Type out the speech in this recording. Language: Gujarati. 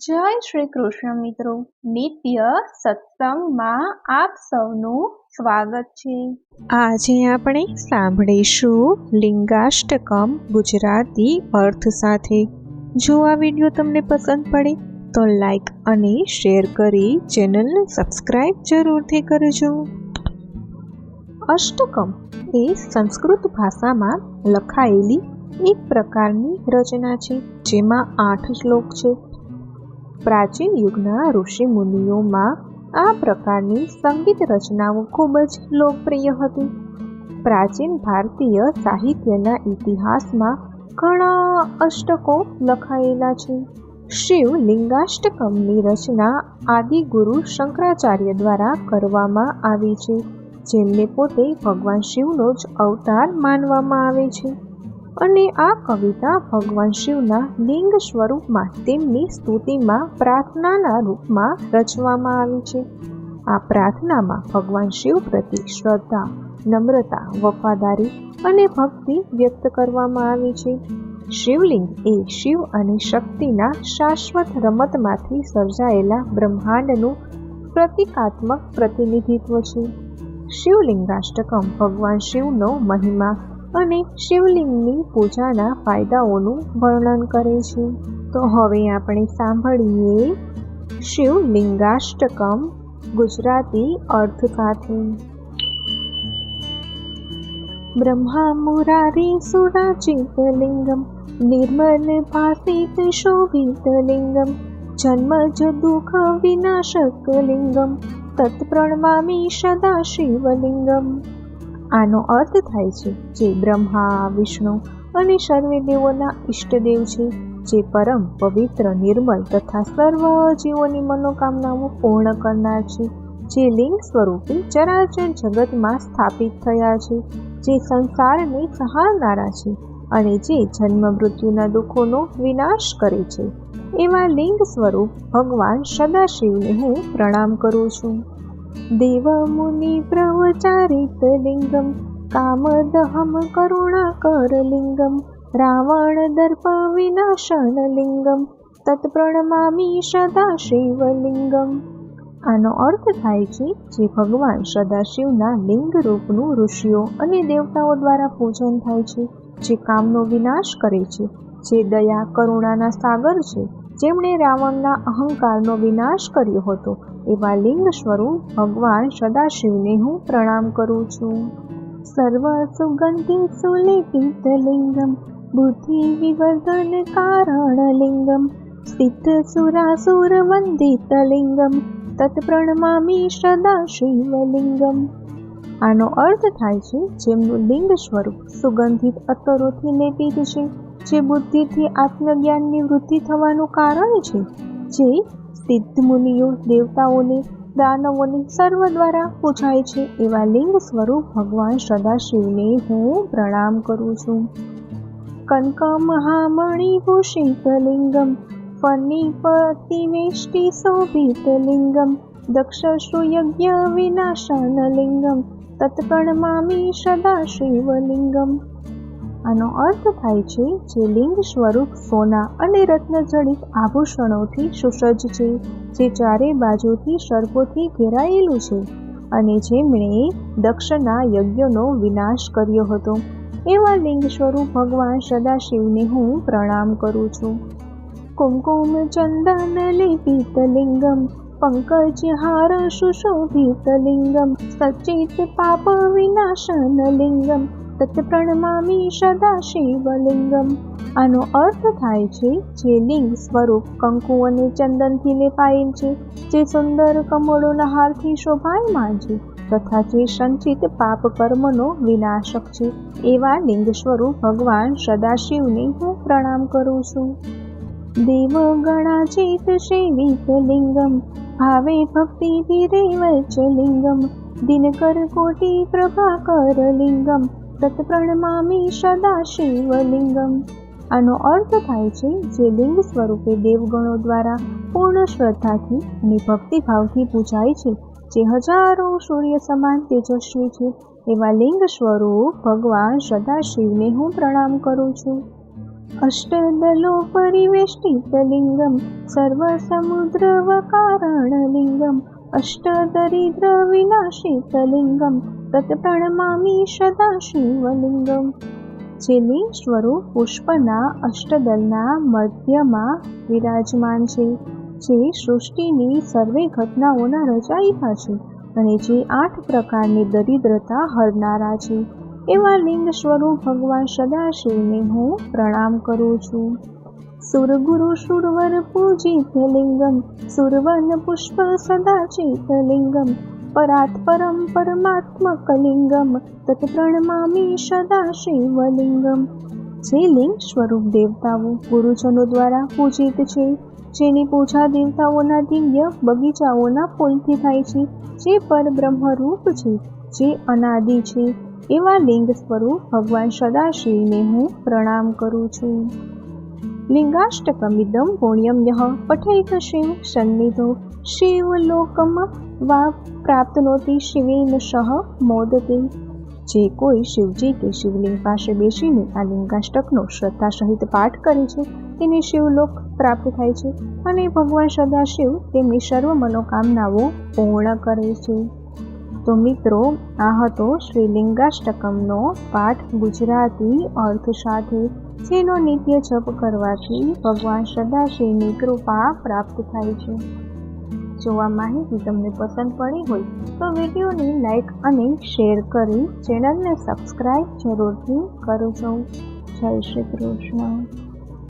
જય શ્રી કૃષ્ણ મિત્રો, નિત્ય સત્સંગમાં આપ સૌનું સ્વાગત છે। આજે આપણે સાંભળીશું લિંગાષ્ટકમ ગુજરાતી અર્થ સાથે। જો આ વિડીયો તમને પસંદ પડે તો લાઈક અને શેર કરી ચેનલને સબસ્ક્રાઇબ જરૂરથી કરજો। અષ્ટકમ એ સંસ્કૃત ભાષામાં લખાયેલી એક પ્રકારની રચના છે, જેમાં 8 શ્લોક છે। પ્રાચીન યુગના ઋષિ મુનિઓમાં આ પ્રકારની સંગીત રચનાઓ ખૂબ જ લોકપ્રિય હતી। પ્રાચીન ભારતીય સાહિત્યના ઇતિહાસમાં ઘણા અષ્ટકો લખાયેલા છે। શિવ લિંગાષ્ટકમની રચના આદિગુરુ શંકરાચાર્ય દ્વારા કરવામાં આવી છે, જેમને પોતે ભગવાન શિવનો જ અવતાર માનવામાં આવે છે। અને આ કવિતા ભગવાન શિવના લિંગ સ્વરૂપમાં તેમની સ્તુતિમાં પ્રાર્થનાના રૂપમાં રચવામાં આવી છે। આ પ્રાર્થનામાં ભગવાન શિવ પ્રત્યે શ્રદ્ધા, નમ્રતા, વફાદારી અને ભક્તિ વ્યક્ત કરવામાં આવી છે। શિવલિંગ એ શિવ અને શક્તિના શાશ્વત રમતમાંથી સર્જાયેલા બ્રહ્માંડનું પ્રતીકાત્મક પ્રતિનિધિત્વ છે। શિવલિંગાષ્ટકમ ભગવાન શિવનો મહિમા અને શિવલિંગની પૂજાના ફાયદાઓનું વર્ણન કરે છે। તો હવે આપણે સાંભળીએ શિવલિંગાષ્ટકમ ગુજરાતી અર્થ સાથે। બ્રહ્મા મુરારી સુરાચિત લિંગમ નિર્મલ ભાસિત શોભિત લિંગમ જન્મજ દુઃખ વિનાશક લિંગમ તત્પ્રણમામી સદા શિવલિંગમ। આનો અર્થ થાય છે જે બ્રહ્મા, વિષ્ણુ અને સર્વે દેવોના ઈષ્ટદેવ છે, જે પરમ પવિત્ર, નિર્મલ તથા સર્વ જીવોની મનોકામનાઓ પૂર્ણ કરનાર છે, જે લિંગ સ્વરૂપે ચરાચર જગતમાં સ્થાપિત થયા છે, જે સંસારને સહારનારા છે અને જે જન્મ મૃત્યુના દુઃખોનો વિનાશ કરે છે, એવા લિંગ સ્વરૂપ ભગવાન સદાશિવને હું પ્રણામ કરું છું। દેવ મુનિ પ્રવચારિત લિંગમ કામદહમ કરુણાકર લિંગમ રાવણ દર્પ વિનાશન લિંગમ તત્પ્રણમામી સદા શિવલિંગમ। આનો અર્થ થાય છે જે ભગવાન સદાશિવના લિંગ રૂપનું ઋષિઓ અને દેવતાઓ દ્વારા પૂજન થાય છે, જે કામનો વિનાશ કરે છે, જે દયા કરુણાના સાગર છે, જેમણે રાવણના અહંકારનો વિનાશ કર્યો હતો, એવા લિંગ સ્વરૂપ ભગવાન સદાશિવને હું પ્રણામ કરું છું। સર્વ સુગંધિ સુલેપિત લિંગમ બુદ્ધિ વિવર્ધન કારણ લિંગમ સિદ્ધ સુરાસુર વંદિત લિંગમ તત્પ્રણમામી સદા શિવલિંગમ। આનો અર્થ થાય છે જેમનું લિંગ સ્વરૂપ સુગંધિત અત્તરોથી લેપિત છે, જે બુદ્ધિથી આત્મજ્ઞાનની વૃદ્ધિ થવાનું કારણ છે, જે સિદ્ધ મુનિઓ, દેવતાઓને, દાનવોને સર્વ દ્વારા પૂજાય છે, એવા લિંગ સ્વરૂપ ભગવાન સદાશિવને હું પ્રણામ કરું છું। કનક મહામણિ ભૂષિત લિંગમ ફનિપતિ વેષ્ટિ શોભિત લિંગમ દક્ષ સુયજ્ઞ વિનાશન લિંગમ તત્પ્રણમામી સદા શિવલિંગમ। આનો અર્થ થાય છે જે લિંગ સ્વરૂપ સોના અને રત્નજડિત આભૂષણોથી સુસજ્જ છે, જે ચારે બાજુથી સર્પોથી ઘેરાયેલું છે અને જેમણે દક્ષના યજ્ઞનો વિનાશ કર્યો હતો, એવા લિંગ સ્વરૂપ ભગવાન સદાશિવને હું પ્રણામ કરું છું। કુમકુમ ચંદન લેપિત લિંગમ પંકજ હાર સુશોભિત લિંગમ સચિત પાપ વિનાશન લિંગમ તત્પ્રણમામી સદા શિવલિંગમ। આનો અર્થ થાય છે જે લિંગ સ્વરૂપ કંકુ અને ચંદનથી લેપાયેલ છે, જે સુંદર કમળોના હારથી શોભાયમાન છે તથા જે સંચિત પાપ કર્મનો વિનાશક છે, એવા લિંગ સ્વરૂપ ભગવાન સદાશિવને હું પ્રણામ કરું છું। દેવ ગણાચિત સેવિત લિંગમ ભાવે ભક્તિ વિરેવચ લિંગમ દિનકર કોટિ પ્રભાકર લિંગમ તત્પ્રણમામી સદા શિવલિંગમ। આનો અર્થ થાય છે જે લિંગ સ્વરૂપે દેવગણો દ્વારા પૂર્ણ શ્રદ્ધાથી અને ભક્તિભાવથી પૂજાય છે, જે હજારો સૂર્ય સમાન તેજસ્વી છે, એવા લિંગ સ્વરૂપ ભગવાન સદાશિવને હું પ્રણામ કરું છું। अष्टदलो परिवेष्टितलिङ्गं सर्वसमुद्रवकारणलिङ्गम् अष्टदरिद्रविनाशितलिङ्गं तत्प्रणमामि सदा शिवलिङ्गम्। જે લિંગ સ્વરૂપ પુષ્પના અષ્ટદલના મધ્યમાં વિરાજમાન છે, જે સૃષ્ટિની સર્વે ઘટનાઓના રચયિતા છે અને જે 8 પ્રકારની દરિદ્રતા હરનારા છે, એવા લિંગ સ્વરૂપ ભગવાન સદાશિવને હું પ્રણામ કરું છું। સુરગુરુ સુરવર પૂજિત લિંગમ સુરવન પુષ્પ સદાચિત લિંગમ પરાત પરમ પરમાત્મકલિંગમ તત્પ્રણમામિ સદા શિવલિંગમ। જે લિંગ સ્વરૂપ દેવતાઓ ગુરુજનો દ્વારા પૂજિત છે, જેની પૂજા દેવતાઓના દિવ્ય બગીચાઓના ફૂલથી થાય છે, જે પરબ્રહ્મરૂપ છે, જે અનાદિ છે, એવા લિંગ સ્વરૂપ ભગવાન સદાશિવને હું પ્રણામ કરું છું। લિંગાષ્ટકમિદં પુણ્યમ યઃ પઠેત શિવ સન્નિધો શિવલોકમ વા પ્રાપ્નોતિ શિવેન સહ મોદતે। જે કોઈ શિવજી કે શિવલિંગ પાસે બેસીને આ લિંગાષ્ટકનો શ્રદ્ધા સહિત પાઠ કરે છે, તેને શિવલોક પ્રાપ્ત થાય છે અને ભગવાન સદાશિવ તેમની સર્વ મનોકામનાઓ પૂર્ણ કરે છે। તો મિત્રો, આ હતો શ્રી લિંગાષ્ટકમનો પાઠ ગુજરાતી અર્થ સાથે, જેનો નિત્ય જપ કરવાથી ભગવાન સદાશિવની કૃપા પ્રાપ્ત થાય છે। જો આ માહિતી તમને પસંદ પડી હોય તો વિડીયોને લાઈક અને શેર કરી ચેનલને સબસ્ક્રાઈબ જરૂરથી કરજો। જય શ્રી કૃષ્ણ।